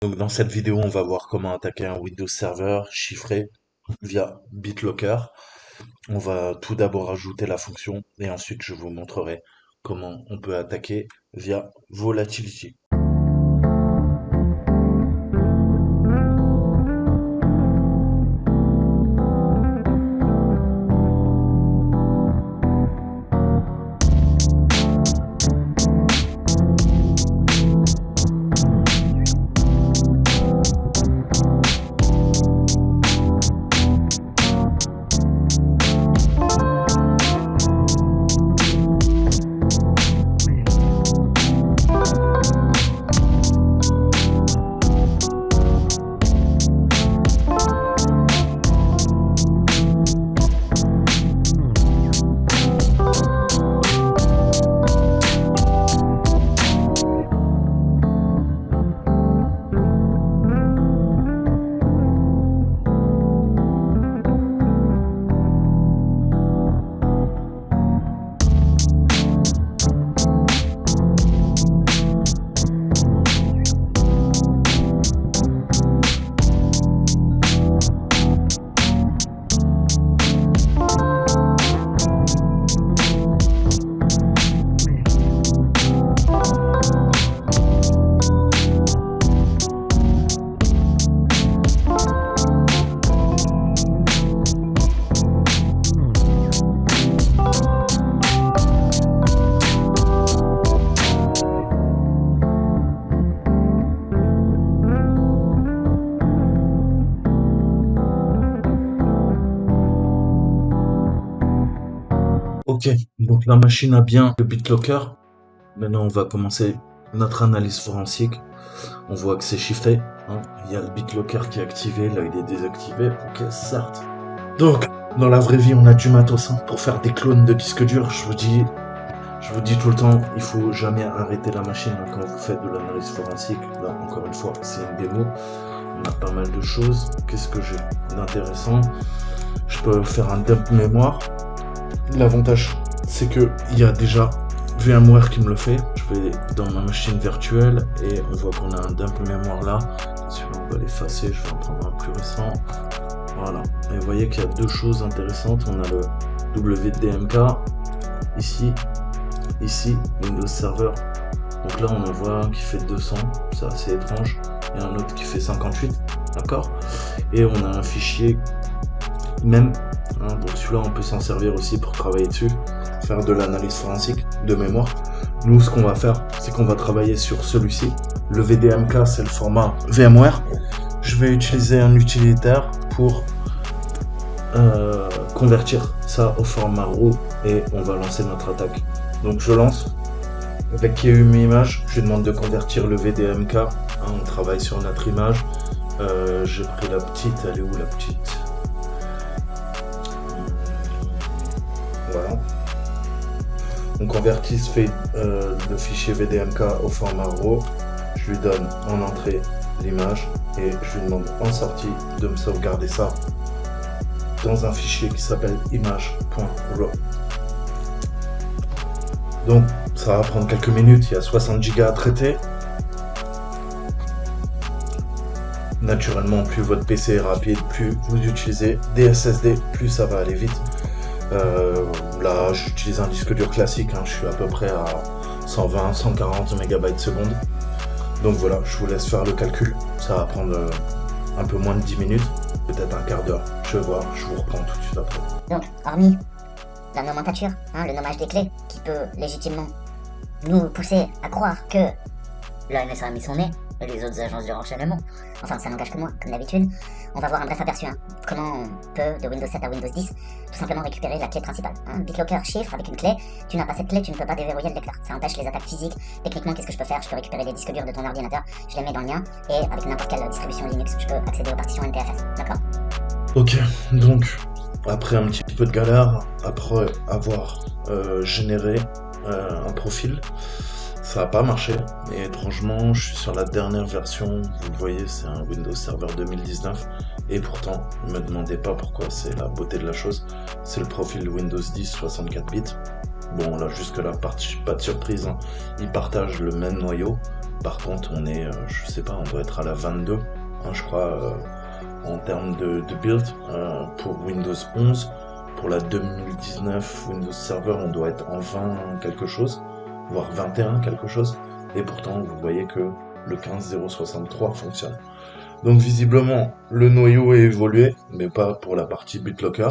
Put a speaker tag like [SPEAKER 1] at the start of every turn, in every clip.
[SPEAKER 1] Donc dans cette vidéo, on va voir comment attaquer un Windows Server chiffré via BitLocker. On va tout d'abord ajouter la fonction et ensuite je vous montrerai comment on peut attaquer via Volatility. Ok, donc la machine a bien le BitLocker. Maintenant, on va commencer notre analyse forensique. On voit que c'est chiffré, hein. Il y a le BitLocker qui est activé, là il est désactivé. Ok, certes. Donc, dans la vraie vie, on a du matos, hein, pour faire des clones de disques durs. Je vous dis tout le temps, il faut jamais arrêter la machine, hein, quand vous faites de l'analyse forensique. Là, encore une fois, c'est une démo. On a pas mal de choses. Qu'est-ce que j'ai d'intéressant? Je peux faire un dump mémoire. L'avantage, c'est que il y a déjà VMware qui me le fait. Je vais dans ma machine virtuelle et on voit qu'on a un dump mémoire là. Celui-là, on va l'effacer. Je vais en prendre un plus récent. Voilà. Et vous voyez qu'il y a deux choses intéressantes. On a le WDMK ici, Windows Server. Donc là, on en voit un qui fait 200. C'est assez étrange. Et un autre qui fait 58. D'accord? Et on a un fichier même. Hein, donc celui-là, on peut s'en servir aussi pour travailler dessus, faire de l'analyse forensique de mémoire. Nous, ce qu'on va faire, c'est qu'on va travailler sur celui-ci. Le VDMK, c'est le format VMware. Je vais utiliser un utilitaire pour convertir ça au format RAW et on va lancer notre attaque. Donc je lance avec KEM Image. Je lui demande de convertir le VDMK. Hein, on travaille sur notre image. J'ai pris la petite. Elle est où la petite? Voilà. On convertit le fichier VDMK au format RAW. Je lui donne en entrée l'image et je lui demande en sortie de me sauvegarder ça dans un fichier qui s'appelle image.raw. Donc ça va prendre quelques minutes, il y a 60 Go à traiter. Naturellement, plus votre PC est rapide, plus vous utilisez des SSD, plus ça va aller vite. Là, j'utilise un disque dur classique, hein, je suis à peu près à 120-140 MB seconde. Donc voilà, je vous laisse faire le calcul. Ça va prendre un peu moins de 10 minutes, peut-être un quart d'heure. Je vais voir, je vous reprends tout de suite après.
[SPEAKER 2] Donc, hormis la nomenclature, hein, le nommage des clés, qui peut légitimement nous pousser à croire que la NSA a mis son nez, et les autres agences du renseignement, enfin ça n'engage que moi, comme d'habitude, on va voir un bref aperçu, hein, comment on peut, de Windows 7 à Windows 10, tout simplement récupérer la clé principale. Hein. BitLocker chiffre avec une clé, tu n'as pas cette clé, tu ne peux pas déverrouiller le lecteur, ça empêche les attaques physiques. Techniquement, qu'est-ce que je peux faire? Je peux récupérer les disques durs de ton ordinateur, je les mets dans le mien, et avec n'importe quelle distribution Linux, je peux accéder aux partitions NTFS, d'accord?
[SPEAKER 1] Ok, donc après un petit peu de galère, après avoir généré un profil, ça n'a pas marché. Et étrangement, je suis sur la dernière version, vous le voyez, c'est un Windows Server 2019. Et pourtant, ne me demandez pas pourquoi, c'est la beauté de la chose. C'est le profil Windows 10 64 bits. Bon, là, jusque là, pas de surprise, hein. Ils partagent le même noyau. Par contre, on est, je sais pas, on doit être à la 22, hein, je crois, en termes de build pour Windows 11. Pour la 2019 Windows Server, on doit être en 20 quelque chose, voire 21 quelque chose. Et pourtant, vous voyez que le 15.063 fonctionne. Donc visiblement, le noyau est évolué, mais pas pour la partie BitLocker,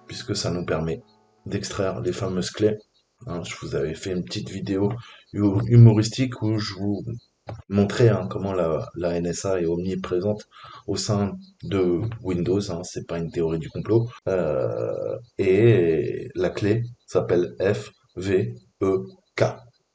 [SPEAKER 1] puisque ça nous permet d'extraire les fameuses clés. Hein, je vous avais fait une petite vidéo humoristique où je vous montrais comment la NSA est omniprésente au sein de Windows. Hein, c'est pas une théorie du complot. Et la clé s'appelle FVEK.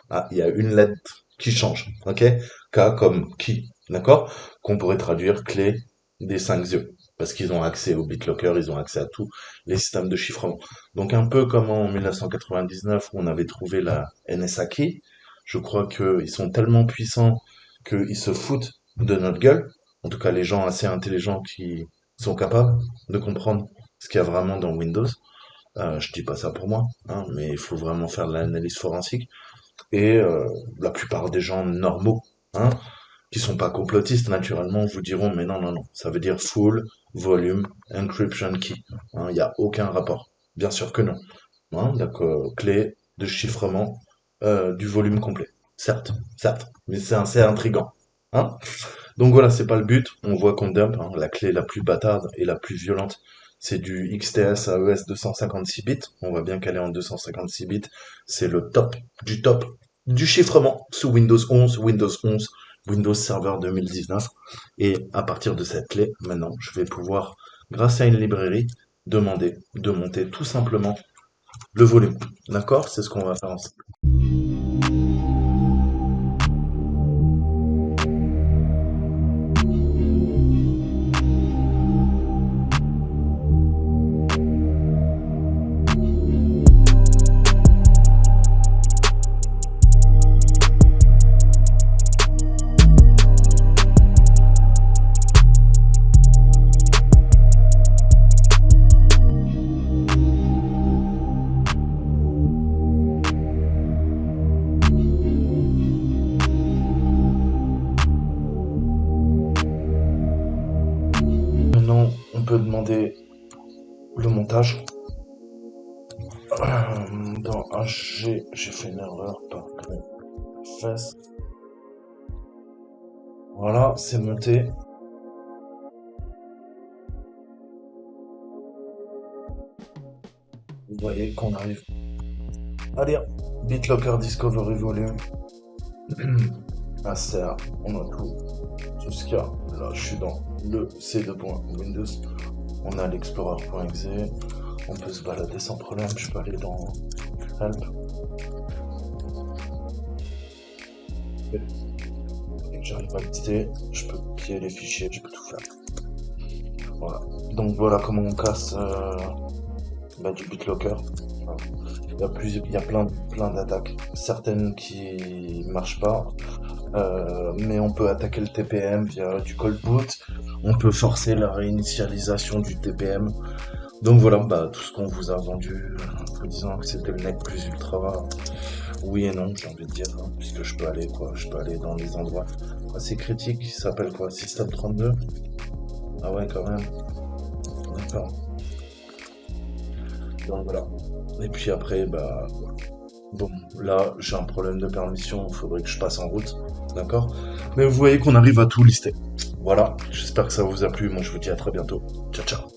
[SPEAKER 1] Ah, il y a une lettre qui change, ok? K comme qui, d'accord? Qu'on pourrait traduire clé des 5 yeux. Parce qu'ils ont accès au BitLocker, ils ont accès à tous les systèmes de chiffrement. Donc un peu comme en 1999 où on avait trouvé la NSA Key, je crois qu'ils sont tellement puissants qu'ils se foutent de notre gueule. En tout cas, les gens assez intelligents qui sont capables de comprendre ce qu'il y a vraiment dans Windows. Je dis pas ça pour moi, hein, mais il faut vraiment faire de l'analyse forensique. Et la plupart des gens normaux, hein, qui sont pas complotistes naturellement, vous diront mais non, non, non, ça veut dire full volume encryption key. Il n'y a aucun rapport. Bien sûr que non. Hein, donc clé de chiffrement du volume complet. Certes, certes, mais c'est assez intriguant. Hein. Donc voilà, c'est pas le but. On voit qu'on dump. Hein, la clé la plus bâtarde et la plus violente, c'est du XTS AES 256 bits. On voit bien qu'elle est en 256 bits. C'est le top du chiffrement sous Windows 11, Windows Server 2019. Et à partir de cette clé, maintenant, je vais pouvoir, grâce à une librairie, demander de monter tout simplement le volume. D'accord? C'est ce qu'on va faire ensemble. Maintenant, on peut demander le montage. Dans HG, j'ai fait une erreur, pardon. Face. Voilà, c'est monté. Vous voyez qu'on arrive à lire BitLocker Discovery Volume. ACR, on a tout ce qu'il y a. Là, je suis dans le C2.Windows. On a l'explorer.exe. On peut se balader sans problème. Je peux aller dans Help. Et dès que j'arrive à lister, je peux copier les fichiers, je peux tout faire. Voilà. Donc voilà comment on casse du BitLocker. Voilà. Il y a plein d'attaques. Certaines qui marchent pas. Mais on peut attaquer le TPM via du cold boot, on peut forcer la réinitialisation du TPM. Donc voilà, tout ce qu'on vous a vendu, en vous disant que c'était le net plus ultra, oui et non, j'ai envie de dire, hein, puisque je peux aller dans des endroits assez critiques, qui s'appellent quoi, Système 32. Ah ouais, quand même. D'accord. Donc voilà. Et puis après, bon, là, j'ai un problème de permission, il faudrait que je passe en route, d'accord? Mais vous voyez qu'on arrive à tout lister. Voilà, j'espère que ça vous a plu, moi je vous dis à très bientôt. Ciao, ciao.